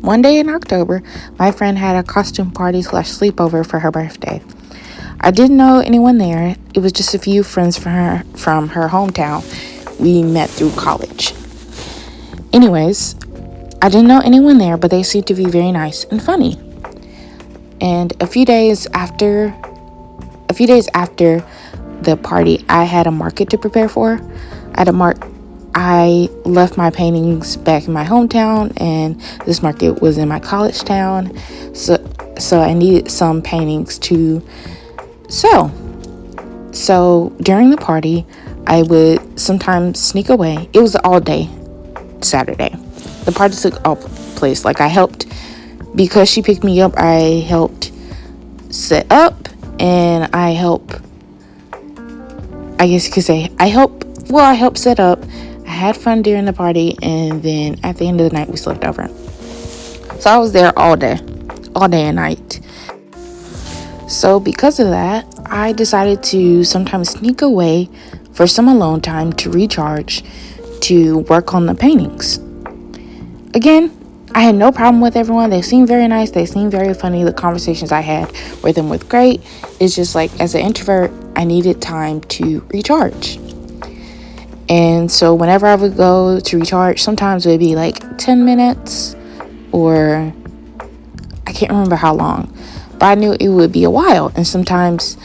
One day in October, my friend had a costume party / sleepover for her birthday. I didn't know anyone there. It was just a few friends from her hometown we met through college. Anyways, I didn't know anyone there, but they seemed to be very nice and funny. And a few days after the party, I had a market to prepare for. I left my paintings back in my hometown, and this market was in my college town. So I needed some paintings to sell. So during the party, I would sometimes sneak away. It was all day Saturday. The party took all place. Like, I helped, because she picked me up, I helped set up, and I helped set up. I had fun during the party, and then at the end of the night, we slept over. So I was there all day and night. So because of that, I decided to sometimes sneak away for some alone time to recharge, to work on the paintings. Again, I had no problem with everyone. They seemed very nice. They seemed very funny. The conversations I had with them were great. It's just like, as an introvert, I needed time to recharge. And so whenever I would go to recharge, sometimes it would be like 10 minutes, or I can't remember how long, but I knew it would be a while. And sometimes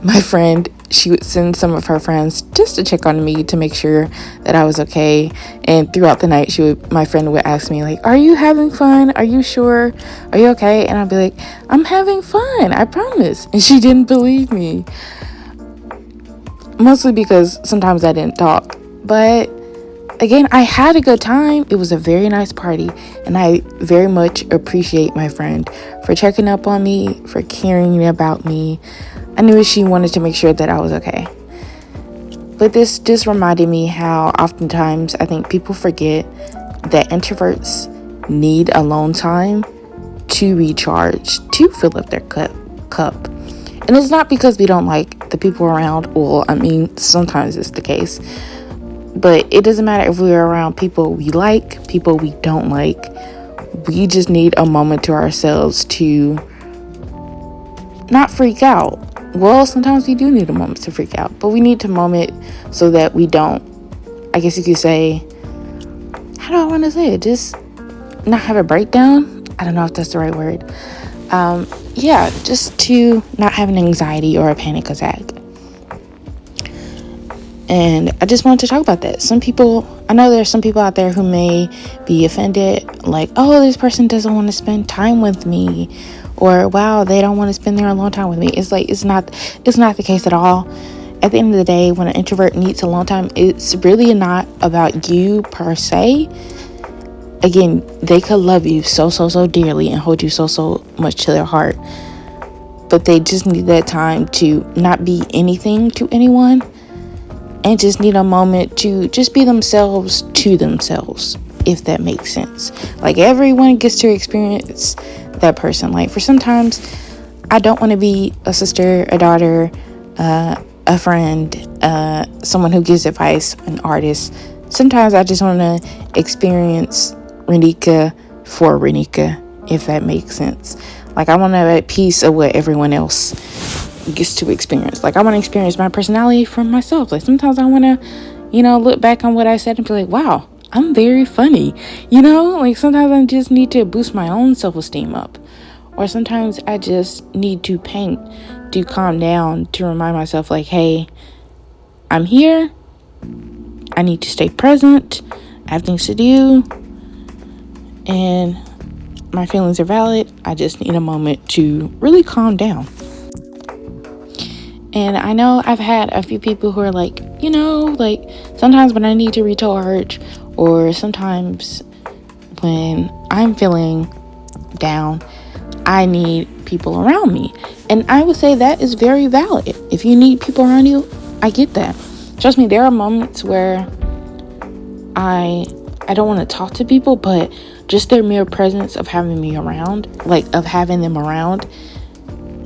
my friend, she would send some of her friends just to check on me, to make sure that I was okay. And throughout the night, my friend would ask me, like, "Are you having fun? Are you sure? Are you okay?" And I'd be like, "I'm having fun, I promise." And she didn't believe me. Mostly because sometimes I didn't talk. But again, I had a good time. It was a very nice party. And I very much appreciate my friend for checking up on me, for caring about me. I knew she wanted to make sure that I was okay. But this just reminded me how oftentimes I think people forget that introverts need alone time to recharge, to fill up their cup. And it's not because we don't like the people around. Well, I mean, sometimes it's the case. But it doesn't matter if we're around people we like, people we don't like. We just need a moment to ourselves to not freak out. Well, sometimes we do need a moment to freak out, but we need a moment so that we don't, I guess you could say, how do I want to say it? Just not have a breakdown. I don't know if that's the right word. Just to not have an anxiety or a panic attack. And I just wanted to talk about that. I know there's some people out there who may be offended, like, "Oh, this person doesn't want to spend time with me," or, "Wow, they don't want to spend their alone time with me." It's like, it's not the case at all. At the end of the day, when an introvert needs alone time, it's really not about you per se. Again, they could love you so dearly and hold you so much to their heart, but they just need that time to not be anything to anyone, and just need a moment to just be themselves to themselves, if that makes sense. Like, everyone gets to experience that person. Like, for sometimes I don't want to be a sister, a daughter, a friend, someone who gives advice, an artist. Sometimes I just want to experience Renika for Renika, if that makes sense. Like, I want to have a piece of what everyone else gets to experience. Like, I want to experience my personality for myself. Like, sometimes I want to, look back on what I said and be like, wow, I'm very funny. Like, sometimes I just need to boost my own self-esteem up. Or sometimes I just need to paint, to calm down, to remind myself, like, hey, I'm here. I need to stay present. I have things to do. And my feelings are valid. I just need a moment to really calm down. And I know I've had a few people who are like, sometimes when I need to recharge, or sometimes when I'm feeling down, I need people around me. And I would say that is very valid. If you need people around you, I get that. Trust me, there are moments where I don't want to talk to people, but just their mere presence of having me around, of having them around,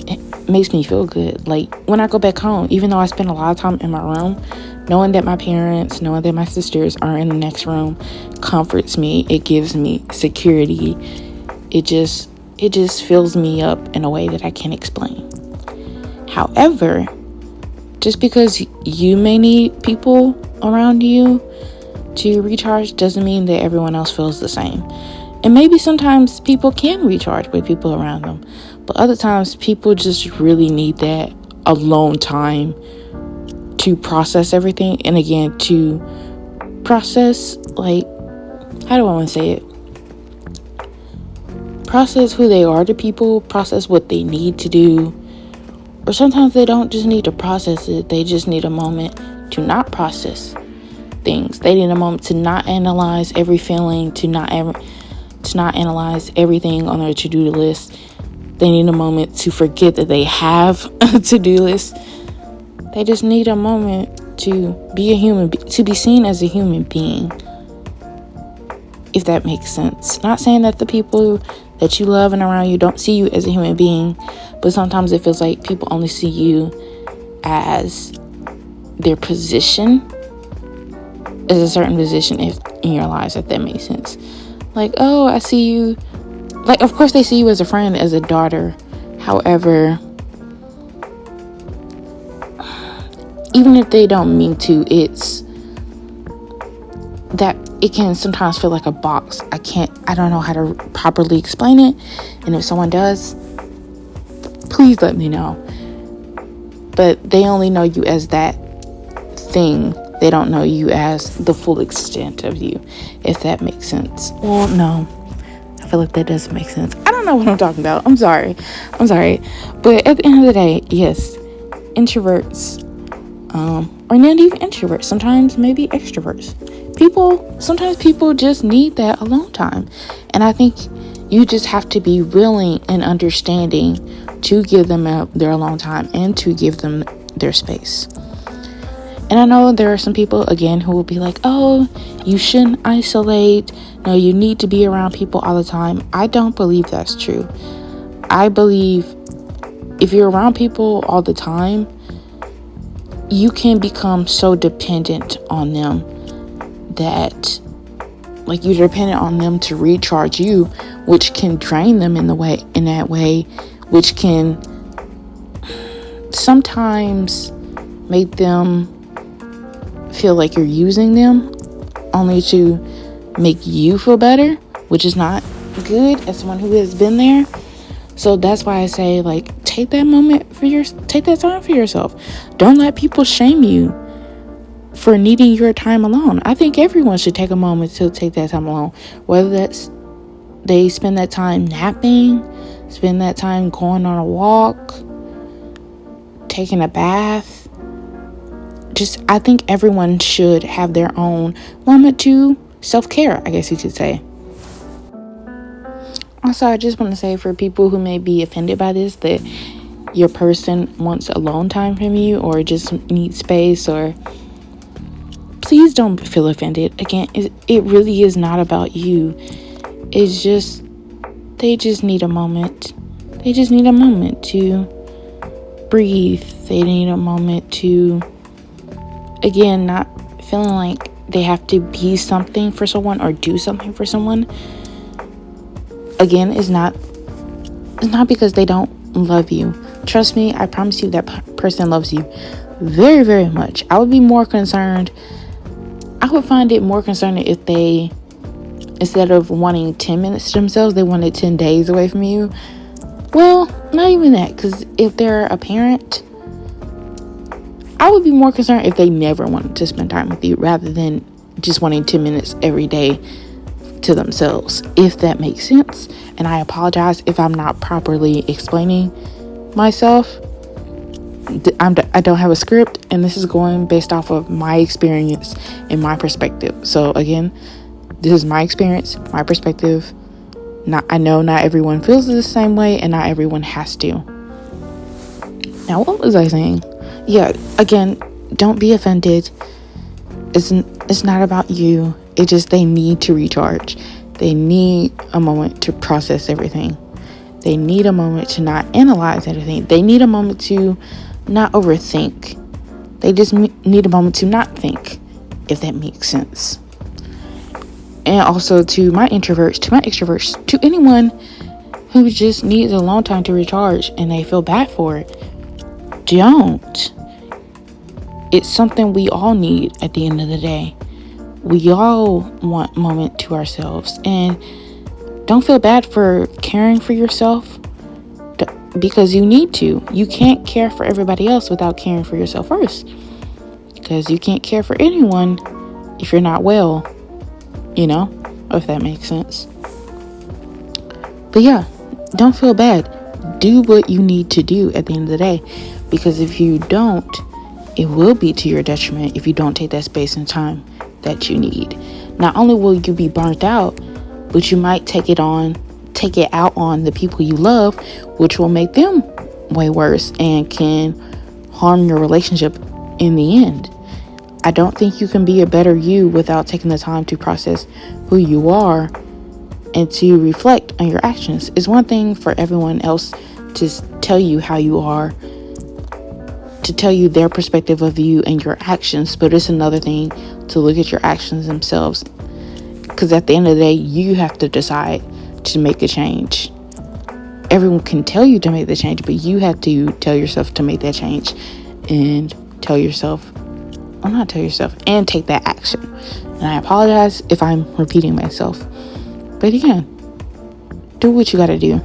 it makes me feel good. Like, when I go back home, even though I spend a lot of time in my room, knowing that my parents, knowing that my sisters are in the next room comforts me. It gives me security. it just fills me up in a way that I can't explain. However, just because you may need people around you to recharge doesn't mean that everyone else feels the same. And maybe sometimes people can recharge with people around them, but other times people just really need that alone time to process everything. And again, to process, like, how do I want to say it? Process who they are to people, process what they need to do. Or sometimes they don't just need to process it, they just need a moment to not process things. They need a moment to not analyze every feeling, to not analyze everything on their to-do list. They need a moment to forget that they have a to-do list. They just need a moment to be a human, to be seen as a human being, if that makes sense. Not saying that the people that you love and around you don't see you as a human being, but sometimes it feels like people only see you as their position, as a certain position in your lives, if that makes sense. Like, oh, I see you. Like, of course they see you as a friend, as a daughter. However, even if they don't mean to, it's that it can sometimes feel like a box. I don't know how to properly explain it. And if someone does, please let me know. But they only know you as that thing. They don't know you as the full extent of you, if that makes sense. Well, no, I feel like that doesn't make sense. I don't know what I'm talking about. I'm sorry. But at the end of the day, yes, introverts, or not even introverts, sometimes maybe extroverts. Sometimes people just need that alone time. And I think you just have to be willing and understanding to give them their alone time and to give them their space. And I know there are some people, again, who will be like, oh, you shouldn't isolate. No, you need to be around people all the time. I don't believe that's true. I believe if you're around people all the time, you can become so dependent on them that, like, you're dependent on them to recharge you, which can drain them in that way, which can sometimes make them feel like you're using them only to make you feel better, which is not good as someone who has been there. So that's why I say, like, take that time for yourself. Don't let people shame you for needing your time alone. I think everyone should take a moment to take that time alone, whether that's they spend that time napping, spend that time going on a walk, taking a bath. I think everyone should have their own moment to self-care, I guess you could say. Also, I just want to say, for people who may be offended by this, that your person wants alone time from you or just needs space, or please don't feel offended. Again, it really is not about you. It's just, they just need a moment. They just need a moment to breathe. They need a moment to, again, not feeling like they have to be something for someone or do something for someone. Again, it's not because they don't love you. Trust me, I promise you that person loves you very, very much. I would find it more concerning if they, instead of wanting 10 minutes to themselves, they wanted 10 days away from you. Well, not even that, because if they're a parent, I would be more concerned if they never wanted to spend time with you rather than just wanting 10 minutes every day to themselves, if that makes sense. And I apologize if I'm not properly explaining myself. I don't have a script, and this is going based off of my experience and my perspective. So again, this is my experience, my perspective. I know not everyone feels the same way, and not everyone has to. Now, what was I saying? Yeah, again, don't be offended. It's not about you. It's just they need to recharge. They need a moment to process everything. They need a moment to not analyze everything. They need a moment to not overthink. They just need a moment to not think, if that makes sense. And also to my introverts, to my extroverts, to anyone who just needs alone time to recharge and they feel bad for it. Don't. It's something we all need at the end of the day. We all want a moment to ourselves. And don't feel bad for caring for yourself, because you need to. You can't care for everybody else without caring for yourself first. Because you can't care for anyone if you're not well, if that makes sense. But yeah, don't feel bad. Do what you need to do at the end of the day. Because if you don't, it will be to your detriment if you don't take that space and time that you need. Not only will you be burnt out, but you might take it out on the people you love, which will make them way worse and can harm your relationship in the end. I don't think you can be a better you without taking the time to process who you are and to reflect on your actions. It's one thing for everyone else to tell you how you are, to tell you their perspective of you and your actions, but it's another thing to look at your actions themselves. Because at the end of the day, you have to decide to make a change. Everyone can tell you to make the change, but you have to tell yourself to make that change and and take that action. And I apologize if I'm repeating myself. But again, do what you gotta do.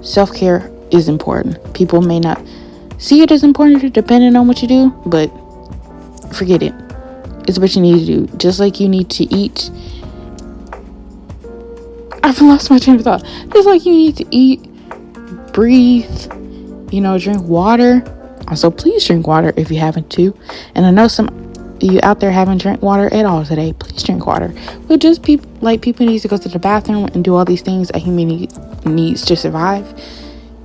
Self-care is important. People may not see it as important depending on what you do, but forget it. It's what you need to do. Just like you need to eat. I've lost my train of thought. Just like you need to eat, breathe, drink water. Also, please drink water if you haven't to. And I know some of you out there haven't drank water at all today. Please drink water. But just people need to go to the bathroom and do all these things a human needs to survive.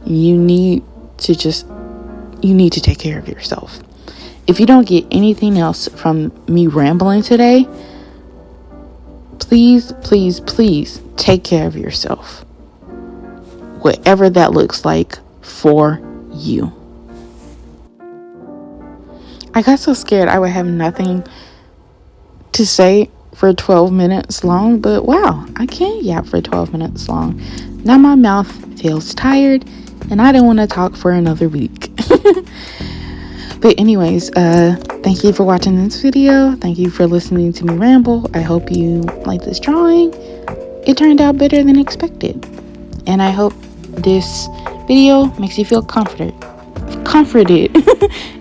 You need to take care of yourself. If you don't get anything else from me rambling today, please, please, please take care of yourself. Whatever that looks like for you. I got so scared I would have nothing to say for 12 minutes long, but wow, I can yap for 12 minutes long. Now my mouth feels tired and I don't want to talk for another week. But anyways, thank you for watching this video. Thank you for listening to me ramble. I hope you like this drawing. It turned out better than expected. And I hope this video makes you feel comforted.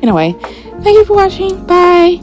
Anyway, thank you for watching. Bye.